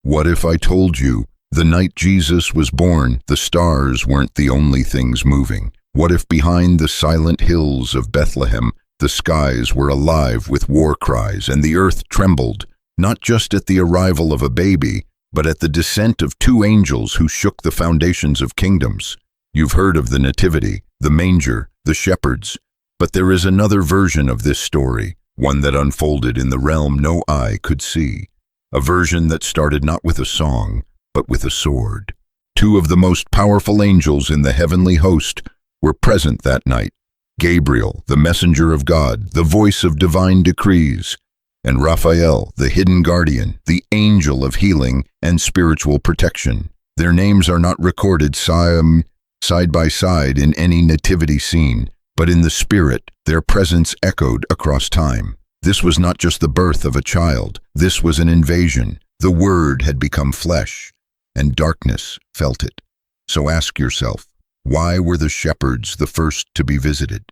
What if I told you, the night Jesus was born, the stars weren't the only things moving? What if behind the silent hills of Bethlehem, the skies were alive with war cries and the earth trembled, not just at the arrival of a baby, but at the descent of two angels who shook the foundations of kingdoms? You've heard of the nativity, the manger, the shepherds, but there is another version of this story, one that unfolded in the realm no eye could see. A version that started not with a song, but with a sword. Two of the most powerful angels in the heavenly host were present that night. Gabriel, the messenger of God, the voice of divine decrees, and Raphael, the hidden guardian, the angel of healing and spiritual protection. Their names are not recorded side by side in any nativity scene, but in the spirit, their presence echoed across time. This was not just the birth of a child, this was an invasion. The Word had become flesh, and darkness felt it. So ask yourself, why were the shepherds the first to be visited?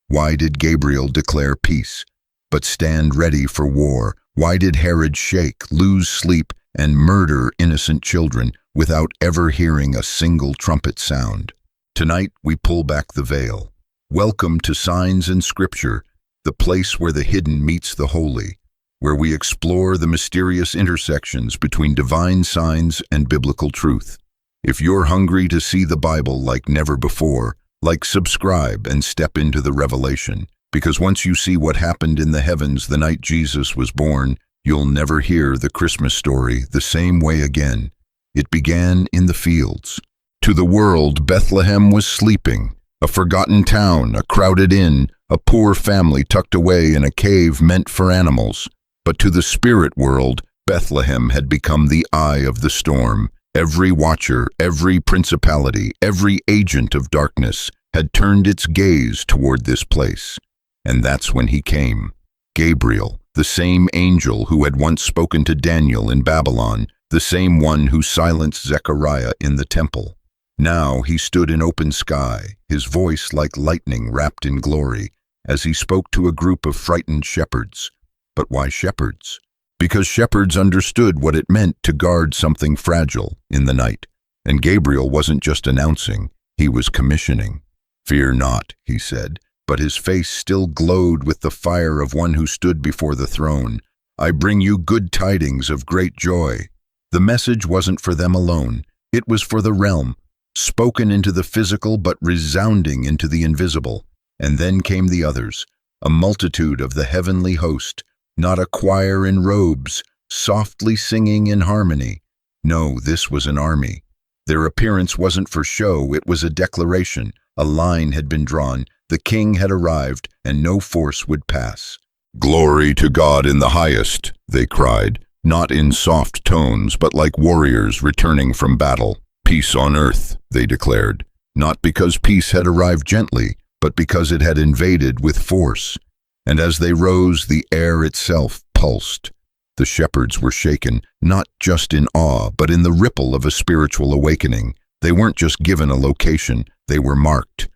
Why did Gabriel declare peace, but stand ready for war? Why did Herod shake, lose sleep, and murder innocent children without ever hearing a single trumpet sound? Tonight we pull back the veil. Welcome to Signs in Scripture, the place where the hidden meets the holy, where we explore the mysterious intersections between divine signs and biblical truth. If you're hungry to see the Bible like never before, subscribe and step into the revelation, because once you see what happened in the heavens the night Jesus was born, you'll never hear the Christmas story the same way again. It began in the fields. To the world, Bethlehem was sleeping, a forgotten town, a crowded inn, a poor family tucked away in a cave meant for animals. But to the spirit world, Bethlehem had become the eye of the storm. Every watcher, every principality, every agent of darkness had turned its gaze toward this place. And that's when he came. Gabriel, the same angel who had once spoken to Daniel in Babylon, the same one who silenced Zechariah in the temple. Now he stood in open sky, his voice like lightning wrapped in glory, as he spoke to a group of frightened shepherds. But why shepherds? Because shepherds understood what it meant to guard something fragile in the night. And Gabriel wasn't just announcing, he was commissioning. "Fear not," he said, but his face still glowed with the fire of one who stood before the throne. "I bring you good tidings of great joy." The message wasn't for them alone. It was for the realm, spoken into the physical but resounding into the invisible. And then came the others, a multitude of the heavenly host, not a choir in robes, softly singing in harmony. No, this was an army. Their appearance wasn't for show, it was a declaration. A line had been drawn, the king had arrived, and no force would pass. "Glory to God in the highest," they cried, not in soft tones, but like warriors returning from battle. "Peace on earth," they declared, not because peace had arrived gently, but because it had invaded with force. And as they rose, the air itself pulsed. The shepherds were shaken, not just in awe, but in the ripple of a spiritual awakening. They weren't just given a location, they were marked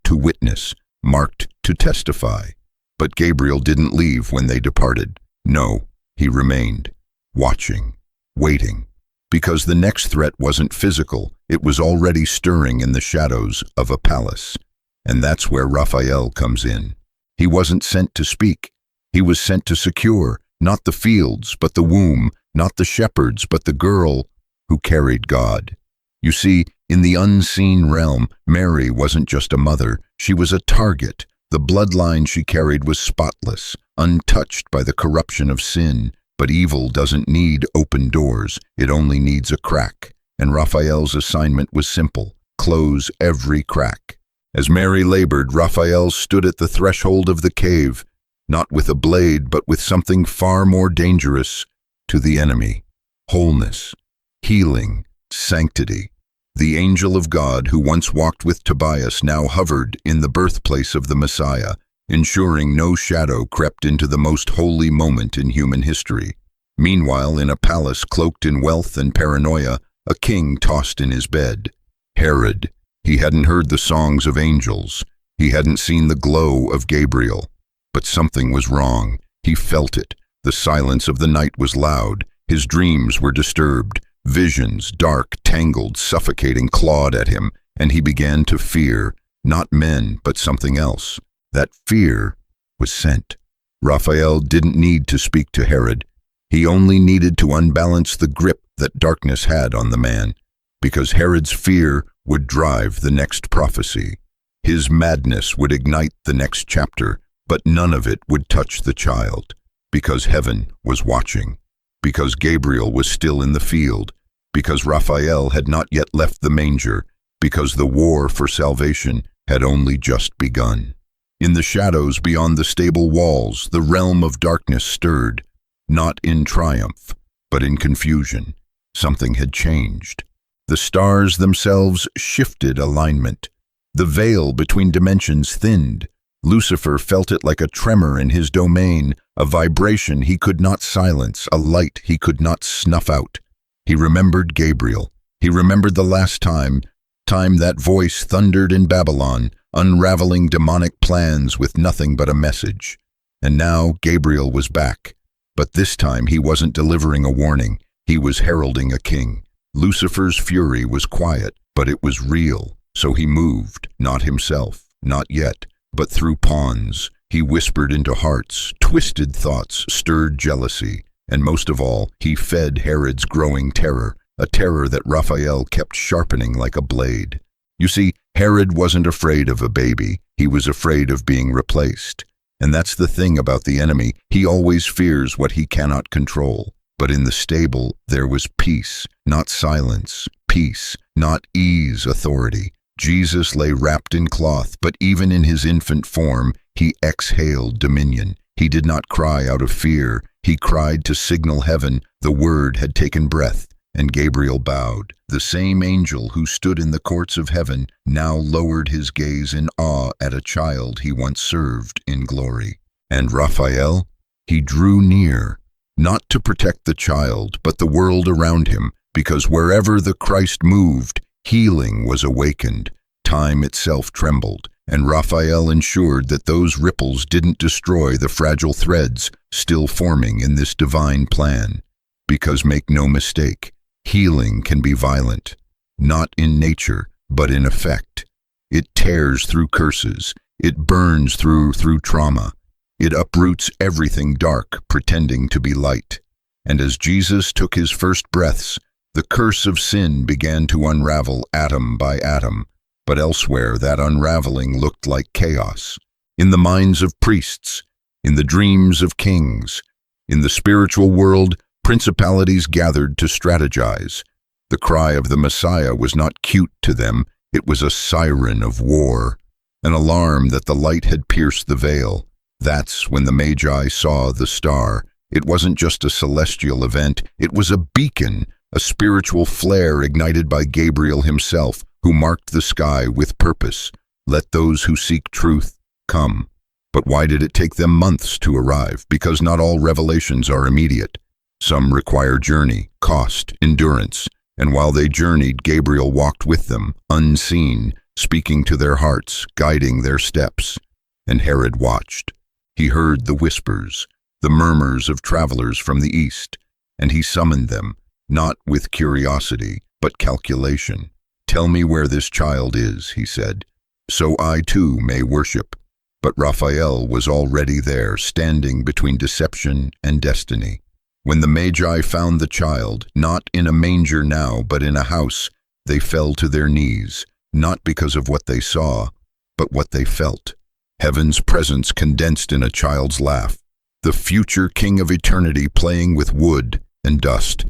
to witness, marked to testify. But Gabriel didn't leave when they departed. No, he remained, watching, waiting. Because the next threat wasn't physical, it was already stirring in the shadows of a palace. And that's where Raphael comes in. He wasn't sent to speak. He was sent to secure, not the fields, but the womb, not the shepherds, but the girl who carried God. You see, in the unseen realm, Mary wasn't just a mother, she was a target. The bloodline she carried was spotless, untouched by the corruption of sin. But evil doesn't need open doors, it only needs a crack. And Raphael's assignment was simple: close every crack. As Mary labored, Raphael stood at the threshold of the cave, not with a blade, but with something far more dangerous to the enemy: wholeness, healing, sanctity. The angel of God who once walked with Tobias now hovered in the birthplace of the Messiah, ensuring no shadow crept into the most holy moment in human history. Meanwhile, in a palace cloaked in wealth and paranoia, a king tossed in his bed. Herod. He hadn't heard the songs of angels. He hadn't seen the glow of Gabriel. But something was wrong. He felt it. The silence of the night was loud. His dreams were disturbed. Visions, dark, tangled, suffocating, clawed at him, and he began to fear, not men, but something else. That fear was sent. Raphael didn't need to speak to Herod. He only needed to unbalance the grip that darkness had on the man, because Herod's fear would drive the next prophecy. His madness would ignite the next chapter, but none of it would touch the child, because heaven was watching, because Gabriel was still in the field, because Raphael had not yet left the manger, because the war for salvation had only just begun. In the shadows beyond the stable walls, the realm of darkness stirred, not in triumph, but in confusion. Something had changed. The stars themselves shifted alignment. The veil between dimensions thinned. Lucifer felt it like a tremor in his domain, a vibration he could not silence, a light he could not snuff out. He remembered Gabriel. He remembered the last time that voice thundered in Babylon, unraveling demonic plans with nothing but a message. And now Gabriel was back. But this time he wasn't delivering a warning. He was heralding a king. Lucifer's fury was quiet, but it was real. So he moved, not himself, not yet, but through pawns. He whispered into hearts, twisted thoughts, stirred jealousy, and most of all, he fed Herod's growing terror, a terror that Raphael kept sharpening like a blade. You see, Herod wasn't afraid of a baby. He was afraid of being replaced. And that's the thing about the enemy. He always fears what he cannot control. But in the stable, there was peace, not silence. Peace, not ease, authority. Jesus lay wrapped in cloth, but even in his infant form, he exhaled dominion. He did not cry out of fear. He cried to signal heaven. The word had taken breath, and Gabriel bowed. The same angel who stood in the courts of heaven now lowered his gaze in awe at a child he once served in glory. And Raphael? He drew near, not to protect the child, but the world around him, because wherever the Christ moved, healing was awakened. Time itself trembled, and Raphael ensured that those ripples didn't destroy the fragile threads still forming in this divine plan. Because make no mistake, healing can be violent, not in nature, but in effect. It tears through curses. It burns through trauma. It uproots everything dark, pretending to be light. And as Jesus took his first breaths, the curse of sin began to unravel atom by atom. But elsewhere, that unraveling looked like chaos. In the minds of priests, in the dreams of kings, in the spiritual world, principalities gathered to strategize. The cry of the Messiah was not cute to them. It was a siren of war, an alarm that the light had pierced the veil. That's when the Magi saw the star. It wasn't just a celestial event. It was a beacon, a spiritual flare ignited by Gabriel himself, who marked the sky with purpose. Let those who seek truth come. But why did it take them months to arrive? Because not all revelations are immediate. Some require journey, cost, endurance. And while they journeyed, Gabriel walked with them, unseen, speaking to their hearts, guiding their steps. And Herod watched. He heard the whispers, the murmurs of travelers from the east, and he summoned them, not with curiosity, but calculation. Tell me where this child is, he said, so I too may worship. But Raphael was already there, standing between deception and destiny. When the Magi found the child, not in a manger now, but in a house, they fell to their knees, not because of what they saw, but what they felt. Heaven's presence condensed in a child's laugh, the future king of eternity playing with wood and dust.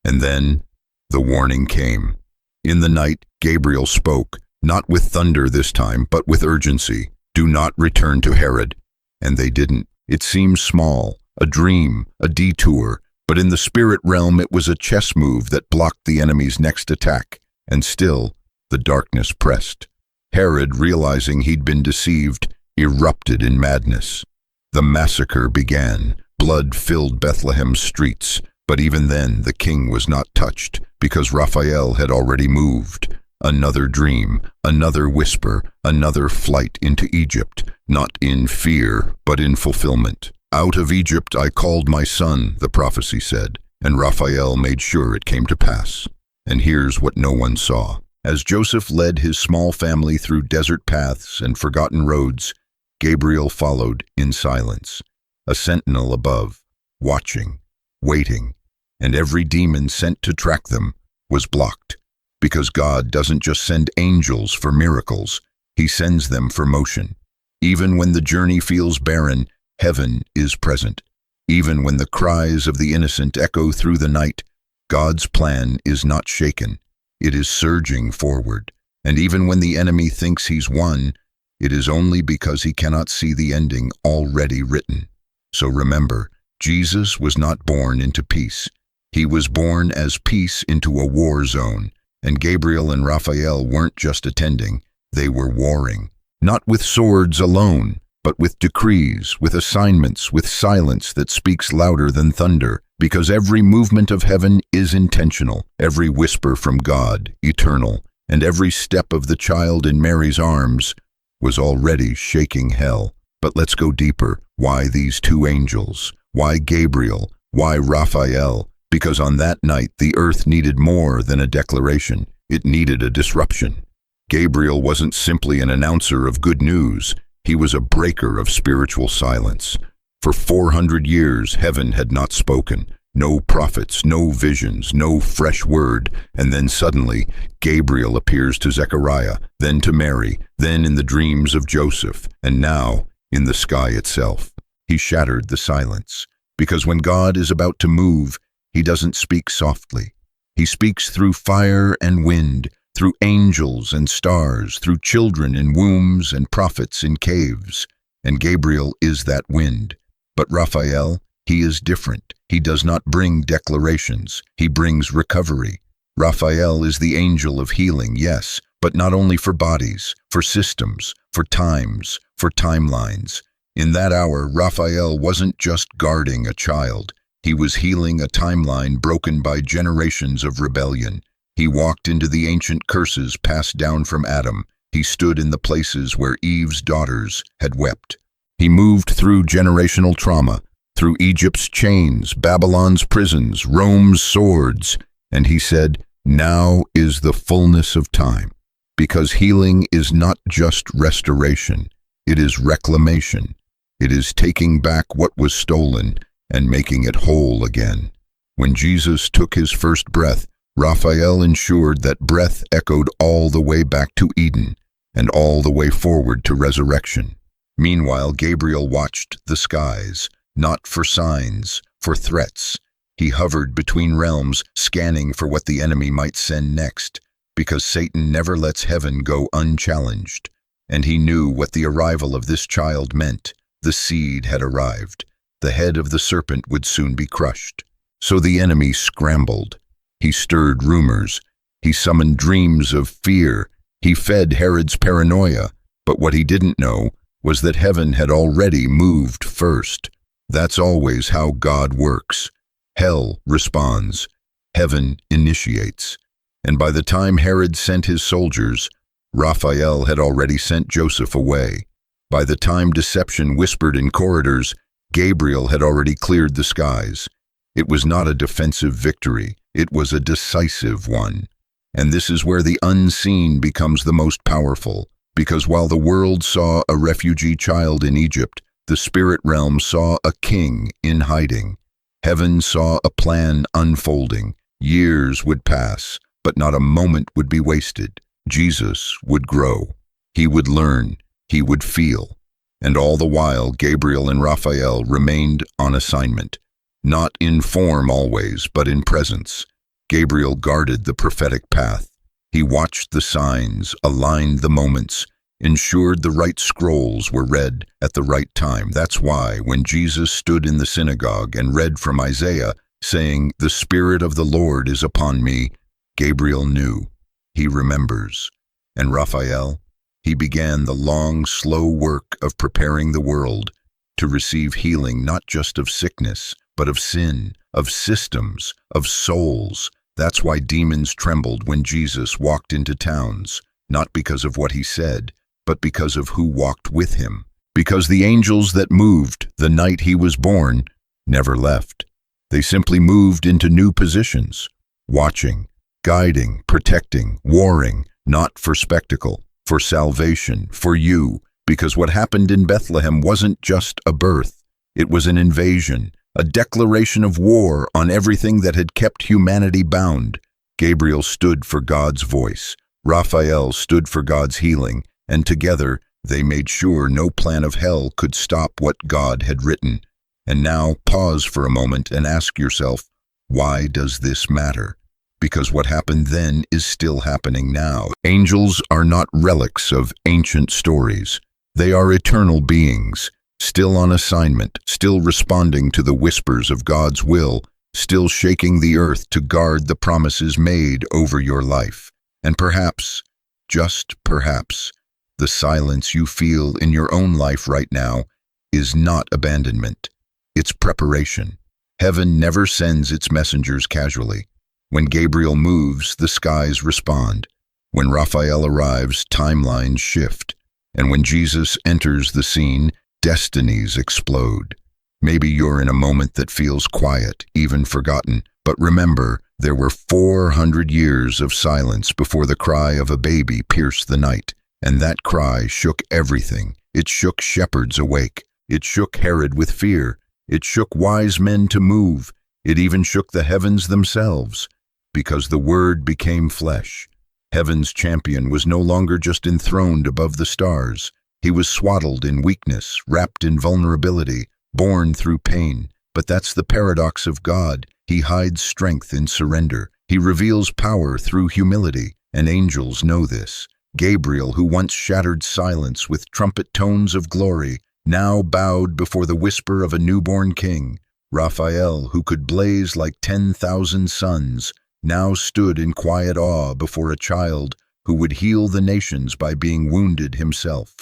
And then the warning came. In the night, Gabriel spoke, not with thunder this time, but with urgency. Do not return to Herod. And they didn't. It seemed small, a dream, a detour, but in the spirit realm it was a chess move that blocked the enemy's next attack. And still, the darkness pressed. Herod, realizing he'd been deceived, erupted in madness. The massacre began. Blood filled Bethlehem's streets, but even then the king was not touched, because Raphael had already moved. Another dream, another whisper, another flight into Egypt, not in fear, but in fulfillment. Out of Egypt I called my son, the prophecy said. and Raphael made sure it came to pass. And here's what no one saw. As Joseph led his small family through desert paths and forgotten roads, Gabriel followed in silence, a sentinel above, watching, waiting, and every demon sent to track them was blocked, because God doesn't just send angels for miracles, He sends them for motion. Even when the journey feels barren, heaven is present. Even when the cries of the innocent echo through the night, God's plan is not shaken. It is surging forward. And even when the enemy thinks he's won, it is only because he cannot see the ending already written. So remember, Jesus was not born into peace. He was born as peace into a war zone. And Gabriel and Raphael weren't just attending, they were warring. Not with swords alone, but with decrees, with assignments, with silence that speaks louder than thunder, because every movement of heaven is intentional, every whisper from God, eternal, and every step of the child in Mary's arms was already shaking hell. But let's go deeper. Why these two angels? Why Gabriel? Why Raphael? Because on that night the earth needed more than a declaration. It needed a disruption. Gabriel wasn't simply an announcer of good news. He was a breaker of spiritual silence. For 400 years, heaven had not spoken. No prophets, no visions, no fresh word. And then suddenly, Gabriel appears to Zechariah, then to Mary, then in the dreams of Joseph, and now in the sky itself. He shattered the silence. Because when God is about to move, He doesn't speak softly. He speaks through fire and wind, through angels and stars, through children in wombs and prophets in caves. And Gabriel is that wind. But Raphael, he is different. He does not bring declarations. He brings recovery. Raphael is the angel of healing, yes, but not only for bodies, for systems, for times, for timelines. In that hour, Raphael wasn't just guarding a child. He was healing a timeline broken by generations of rebellion. He walked into the ancient curses passed down from Adam. He stood in the places where Eve's daughters had wept. He moved through generational trauma, through Egypt's chains, Babylon's prisons, Rome's swords, and he said, "Now is the fullness of time." Because healing is not just restoration, it is reclamation. It is taking back what was stolen and making it whole again. When Jesus took his first breath, Raphael ensured that breath echoed all the way back to Eden and all the way forward to resurrection. Meanwhile, Gabriel watched the skies, not for signs, for threats. He hovered between realms, scanning for what the enemy might send next, because Satan never lets heaven go unchallenged. And he knew what the arrival of this child meant. The seed had arrived. The head of the serpent would soon be crushed. So the enemy scrambled. He stirred rumors. He summoned dreams of fear. He fed Herod's paranoia. But what he didn't know was that heaven had already moved first. That's always how God works. Hell responds. Heaven initiates. And by the time Herod sent his soldiers, Raphael had already sent Joseph away. By the time deception whispered in corridors, Gabriel had already cleared the skies. It was not a defensive victory. It was a decisive one. And this is where the unseen becomes the most powerful, because while the world saw a refugee child in Egypt, the spirit realm saw a king in hiding. Heaven saw a plan unfolding. Years would pass, but not a moment would be wasted. Jesus would grow. He would learn. He would feel. And all the while, Gabriel and Raphael remained on assignment. Not in form always, but in presence. Gabriel guarded the prophetic path. He watched the signs, aligned the moments, ensured the right scrolls were read at the right time. That's why, when Jesus stood in the synagogue and read from Isaiah, saying, "The Spirit of the Lord is upon me," Gabriel knew. He remembers. And Raphael? He began the long, slow work of preparing the world to receive healing not just of sickness, but of sin, of systems, of souls. That's why demons trembled when Jesus walked into towns, not because of what he said, but because of who walked with him. Because the angels that moved the night he was born never left. They simply moved into new positions, watching, guiding, protecting, warring, not for spectacle, for salvation, for you, because what happened in Bethlehem wasn't just a birth. It was an invasion, a declaration of war on everything that had kept humanity bound. Gabriel stood for God's voice. Raphael stood for God's healing, and together they made sure no plan of hell could stop what God had written. And now pause for a moment and ask yourself, why does this matter? Because what happened then is still happening now. Angels are not relics of ancient stories. They are eternal beings, still on assignment, still responding to the whispers of God's will, still shaking the earth to guard the promises made over your life. And perhaps, just perhaps, the silence you feel in your own life right now is not abandonment. It's preparation. Heaven never sends its messengers casually. When Gabriel moves, the skies respond. When Raphael arrives, timelines shift. And when Jesus enters the scene, destinies explode. Maybe you're in a moment that feels quiet, even forgotten, but remember, there were 400 years of silence before the cry of a baby pierced the night, and that cry shook everything. It shook shepherds awake. It shook Herod with fear. It shook wise men to move. It even shook the heavens themselves, because the Word became flesh. Heaven's champion was no longer just enthroned above the stars. He was swaddled in weakness, wrapped in vulnerability, born through pain. But that's the paradox of God. He hides strength in surrender. He reveals power through humility, and angels know this. Gabriel, who once shattered silence with trumpet tones of glory, now bowed before the whisper of a newborn king. Raphael, who could blaze like 10,000 suns, now stood in quiet awe before a child who would heal the nations by being wounded himself.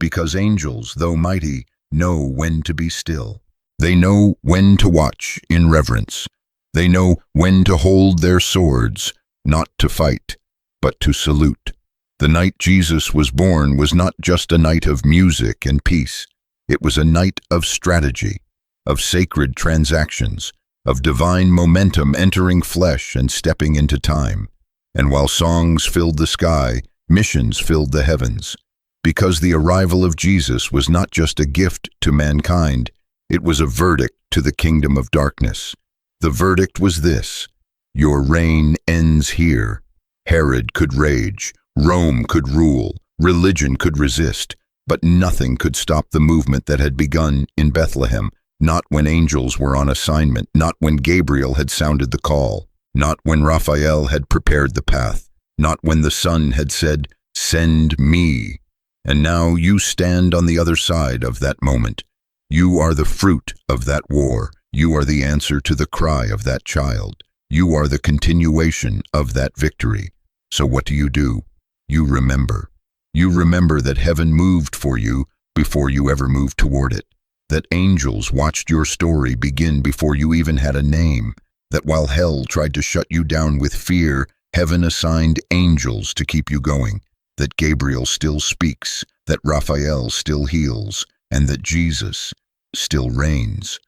Because angels, though mighty, know when to be still. They know when to watch in reverence. They know when to hold their swords, not to fight, but to salute. The night Jesus was born was not just a night of music and peace. It was a night of strategy, of sacred transactions, of divine momentum entering flesh and stepping into time. And while songs filled the sky, missions filled the heavens. Because the arrival of Jesus was not just a gift to mankind, it was a verdict to the kingdom of darkness. The verdict was this: your reign ends here. Herod could rage, Rome could rule, religion could resist, but nothing could stop the movement that had begun in Bethlehem. Not when angels were on assignment, not when Gabriel had sounded the call, not when Raphael had prepared the path, not when the Son had said, "Send me." And now you stand on the other side of that moment. You are the fruit of that war. You are the answer to the cry of that child. You are the continuation of that victory. So what do? You remember. You remember that heaven moved for you before you ever moved toward it. That angels watched your story begin before you even had a name. That while hell tried to shut you down with fear, heaven assigned angels to keep you going. That Gabriel still speaks, that Raphael still heals, and that Jesus still reigns.